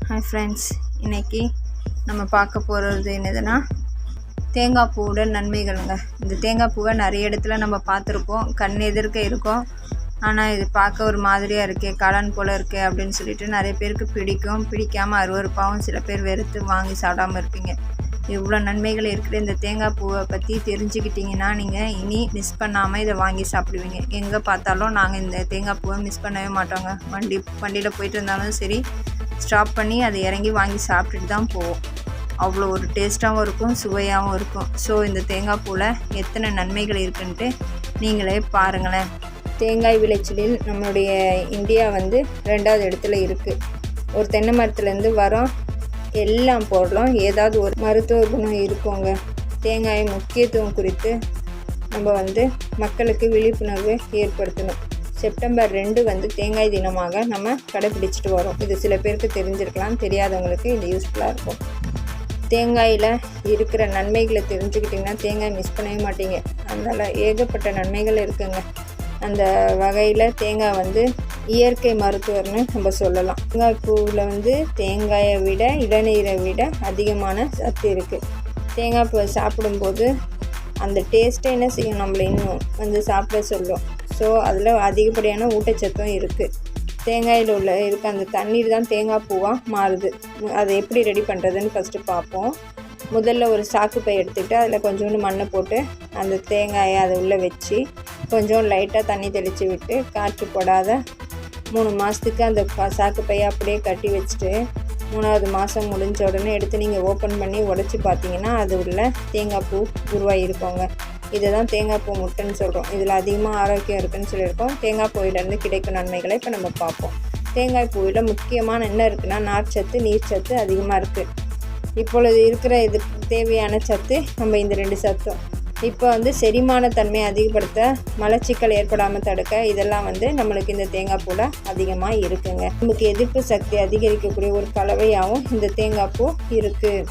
Hi friends, இன்றைக்கி நம்ம பார்க்க போகிறது என்னதுன்னா தேங்காய் பூவோட நன்மைகளுங்க. இந்த தேங்காய் பூவை நிறைய இடத்துல நம்ம பார்த்துருப்போம், கண் எதிர்க்க இருக்கும். ஆனால் இது பார்க்க ஒரு மாதிரியாக இருக்கே, காளான் போல் இருக்கே அப்படின்னு சொல்லிட்டு நிறைய பேருக்கு பிடிக்கும். பிடிக்காமல் அருவருப்பாகவும் சில பேர் வெறுத்து வாங்கி சாப்பிடாமல் இருப்பீங்க. இவ்வளோ நன்மைகள் இருக்கிற இந்த தேங்காய் பூவை பற்றி தெரிஞ்சுக்கிட்டிங்கன்னா நீங்கள் இனி மிஸ் பண்ணாமல் இதை வாங்கி சாப்பிடுவீங்க. எங்கே பார்த்தாலும் நாங்கள் இந்த தேங்காய் பூவை மிஸ் பண்ணவே மாட்டோங்க. வண்டியில் போயிட்டு இருந்தாலும் சரி, ஸ்டாப் பண்ணி அதை இறங்கி வாங்கி சாப்பிட்டுட்டு தான் போவோம். அவ்வளோ ஒரு டேஸ்ட்டாகவும் இருக்கும், சுவையாகவும் இருக்கும். ஸோ இந்த தேங்காய் பூவில் எத்தனை நன்மைகள் இருக்குன்ட்டு நீங்களே பாருங்களேன். தேங்காய் விளைச்சலில் நம்மளுடைய இந்தியா 2வது இடத்துல இருக்குது. ஒரு தென்னை மரத்துலேருந்து வரோம் எல்லாம் போடலாம், ஏதாவது ஒரு மருத்துவ குணம் இருக்குங்க. தேங்காய் முக்கியத்துவம் குறித்து நம்ம மக்களுக்கு விழிப்புணர்வு ஏற்படுத்தணும். செப்டம்பர் 2 தேங்காய் தினமாக நம்ம கடைப்பிடிச்சிட்டு வரோம். இது சில பேருக்கு தெரிஞ்சிருக்கலாம், தெரியாதவங்களுக்கு இது யூஸ்ஃபுல்லாக இருக்கும். தேங்காயில் இருக்கிற நன்மைகளை தெரிஞ்சுக்கிட்டிங்கன்னா தேங்காய் மிஸ் பண்ணவே மாட்டீங்க. அதனால் ஏகப்பட்ட நன்மைகள் இருக்குங்க. அந்த வகையில் தேங்காய் இயற்கை மருத்துவர்னு நம்ம சொல்லலாம். தேங்காய் பூவில் தேங்காயை விட இளநீரை விட அதிகமான சத்து இருக்குது. தேங்காய் பூவை சாப்பிடும்போது அந்த டேஸ்ட்டை என்ன செய்யும், நம்மளை இன்னும் சாப்பிட சொல்லும். ஸோ அதில் அதிகப்படியான ஊட்டச்சத்தும் இருக்குது. தேங்காயில் இருக்க அந்த தண்ணீர் தான் தேங்காய் பூவாக மாறுது. அதை எப்படி ரெடி பண்ணுறதுன்னு ஃபஸ்ட்டு பார்ப்போம். முதல்ல ஒரு சாக்கு பை எடுத்துக்கிட்டு அதில் கொஞ்சோண்டு மண்ணை போட்டு அந்த தேங்காயை அதை உள்ளே வச்சு கொஞ்சம் லைட்டாக தண்ணி தெளித்து விட்டு காற்று போடாத 3 மாதத்துக்கு அந்த சாக்கு பையை அப்படியே கட்டி வச்சுட்டு 3வது மாதம் முடிஞ்ச உடனே எடுத்து நீங்கள் ஓப்பன் பண்ணி உடச்சி பார்த்தீங்கன்னா அது உள்ள தேங்காய் பூ உருவாகிருக்கோங்க. இதை தான் தேங்காய் பூ முட்டைன்னு சொல்கிறோம். இதில் அதிகமாக ஆரோக்கியம் இருக்குதுன்னு சொல்லியிருக்கோம். தேங்காய் பூவிலேருந்து கிடைக்கும் நன்மைகளை இப்போ நம்ம பார்ப்போம். தேங்காய் பூவில் முக்கியமான என்ன இருக்குன்னா நார்ச்சத்து, நீர்ச்சத்து அதிகமாக இருக்குது. இப்பொழுது இருக்கிற இதுக்கு தேவையான சத்து நம்ம இந்த 2 சத்தும். இப்போ செரிமான தன்மையை அதிகப்படுத்த, மலச்சிக்கல் ஏற்படாமல் தடுக்க இதெல்லாம் நம்மளுக்கு இந்த தேங்காய் பூவில் அதிகமாக இருக்குங்க. நமக்கு எதிர்ப்பு சக்தி அதிகரிக்கக்கூடிய ஒரு கலவையாகவும் இந்த தேங்காய் பூ இருக்குது.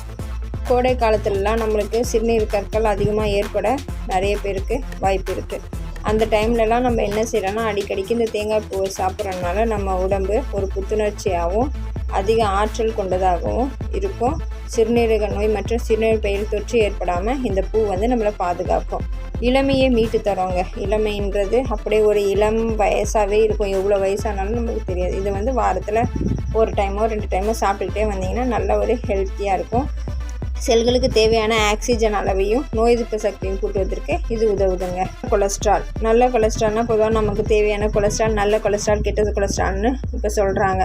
கோடை காலத்துலலாம் நம்மளுக்கு சிறுநீர் கற்கள் அதிகமாக ஏற்பட நிறைய பேருக்கு வாய்ப்பு இருக்குது. அந்த டைம்லலாம் நம்ம என்ன செய்யறோம்னா அடிக்கடிக்கு இந்த தேங்காய் பூவை சாப்பிட்றதுனால நம்ம உடம்பு ஒரு புத்துணர்ச்சியாகவும் அதிக ஆற்றல் கொண்டதாகவும் இருக்கும். சிறுநீரக நோய் மற்றும் சிறுநீர் பையில் தொற்று ஏற்படாமல் இந்த பூ நம்மளை பாதுகாக்கும். இளமையை மீட்டு தரோங்க. இளமைன்றது அப்படியே ஒரு இளம் வயசாகவே இருக்கும். எவ்வளோ வயசானாலும் நமக்கு தெரியாது. இது வாரத்தில் ஒரு டைமோ 2 டைமோ சாப்பிட்டுக்கிட்டே வந்தீங்கன்னா நல்ல ஒரு ஹெல்த்தியாக இருக்கும். செல்களுக்கு தேவையான ஆக்சிஜன் அளவையும் நோய் எதிர்ப்பு சக்தியும் கூட்டுவதற்கு இது உதவுதுங்க. கொலஸ்ட்ரால், நல்ல கொலஸ்ட்ரால்னால் பொதுவாக நமக்கு தேவையான கொலஸ்ட்ரால், நல்ல கொலஸ்ட்ரால், கெட்டது கொலஸ்ட்ரால்னு இப்போ சொல்கிறாங்க.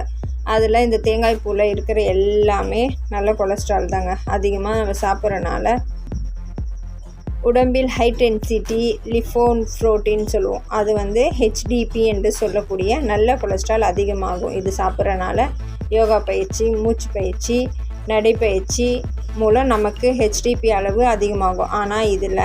அதில் இந்த தேங்காய் பூவில் இருக்கிற எல்லாமே நல்ல கொலஸ்ட்ரால் தாங்க. அதிகமாக நம்ம சாப்பிட்றனால உடம்பில் ஹை டென்சிட்டி லிஃபோன் ப்ரோட்டீன் சொல்லுவோம். அது HDP என்று சொல்லக்கூடிய நல்ல கொலஸ்ட்ரால் அதிகமாகும். இது சாப்பிட்றனால யோகா பயிற்சி, மூச்சு பயிற்சி, நடைப்பயிற்சி மூலம் நமக்கு HDP அளவு அதிகமாகும். ஆனால் இதில்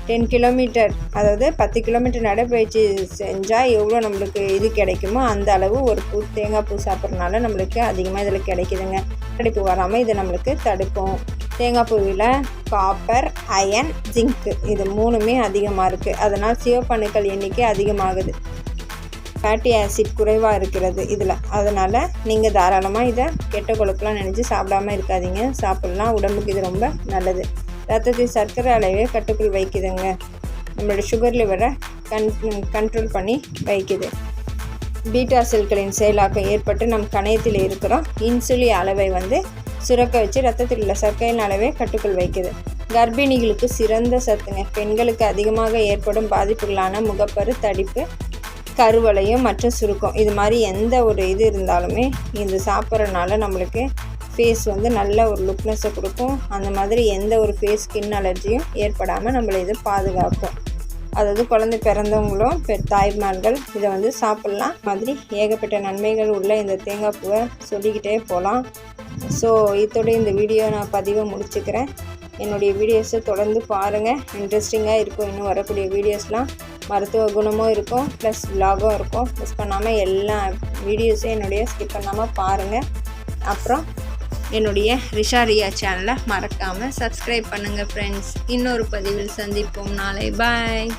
10 கிலோமீட்டர், அதாவது 10 கிலோமீட்டர் நடைப்பயிற்சி செஞ்சால் எவ்வளோ நம்மளுக்கு இது கிடைக்குமோ அந்த அளவு ஒரு தேங்காய் பூ சாப்பிட்றதுனால நம்மளுக்கு அதிகமாக இதில் கிடைக்குதுங்க. கடிப்பு வராமல் இது நம்மளுக்கு தடுக்கும். தேங்காய் பூவில் காப்பர், அயன், ஜிங்க்கு இது 3மே அதிகமாக இருக்குது. அதனால் சிவப்பணுக்கள் எண்ணிக்கை அதிகமாகுது. ஃபேட்டி ஆசிட் குறைவாக இருக்கிறது இதில். அதனால் நீங்கள் தாராளமாக இதை கெட்ட கொழுப்புலாம் நினச்சி சாப்பிடாமல் இருக்காதீங்க. சாப்பிட்லாம், உடம்புக்கு இது ரொம்ப நல்லது. ரத்தத்தில் சர்க்கரை அளவை கட்டுக்குள் வைக்குதுங்க. நம்மளோட சுகர் லெவலை கண்ட்ரோல் பண்ணி வைக்குது. பீட்டா செல்களின் செயலாக்கம் ஏற்பட்டு நம் கணையத்தில் இருக்கிறோம் இன்சுலின் அளவை சுரக்க வச்சு ரத்தத்தில் உள்ள சர்க்கரையின் அளவை கட்டுக்குள் வைக்குது. கர்ப்பிணிகளுக்கு சிறந்த சத்துங்க. பெண்களுக்கு அதிகமாக ஏற்படும் பாதிப்புகளான முகப்பரு, தடிப்பு, கருவளையம் மற்றும் சுருக்கம், இது மாதிரி எந்த ஒரு இது இருந்தாலுமே இது சாப்பிட்றதுனால நம்மளுக்கு ஃபேஸ் நல்ல ஒரு லுக்னஸை கொடுக்கும். அந்த மாதிரி எந்த ஒரு ஃபேஸ் ஸ்கின் அலர்ஜியும் ஏற்படாமல் நம்மளை இது பாதுகாக்கும். அதாவது குழந்தை பிறந்தவங்களும் தாய்மார்கள் இதை சாப்பிட்லாம். மாதிரி ஏகப்பட்ட நன்மைகள் உள்ள இந்த தேங்காய் பூவை சொல்லிக்கிட்டே போகலாம். ஸோ இதோட இந்த வீடியோ நான் பதிவை முடிச்சுக்கிறேன். என்னுடைய வீடியோஸை தொடர்ந்து பாருங்கள், இன்ட்ரெஸ்டிங்காக இருக்கும். இன்னும் வரக்கூடிய வீடியோஸ்லாம் மருத்துவ குணமும் இருக்கும், ப்ளஸ் விலாகும் இருக்கும். மிஸ் பண்ணாமல் எல்லா வீடியோஸையும் என்னுடைய ஸ்கிப் பண்ணாமல் பாருங்கள். அப்புறம் என்னுடைய ரிஷா சேனலை மறக்காமல் சப்ஸ்கிரைப் பண்ணுங்கள் ஃப்ரெண்ட்ஸ். இன்னொரு பதிவில் சந்திப்போம் நாளை. பாய்.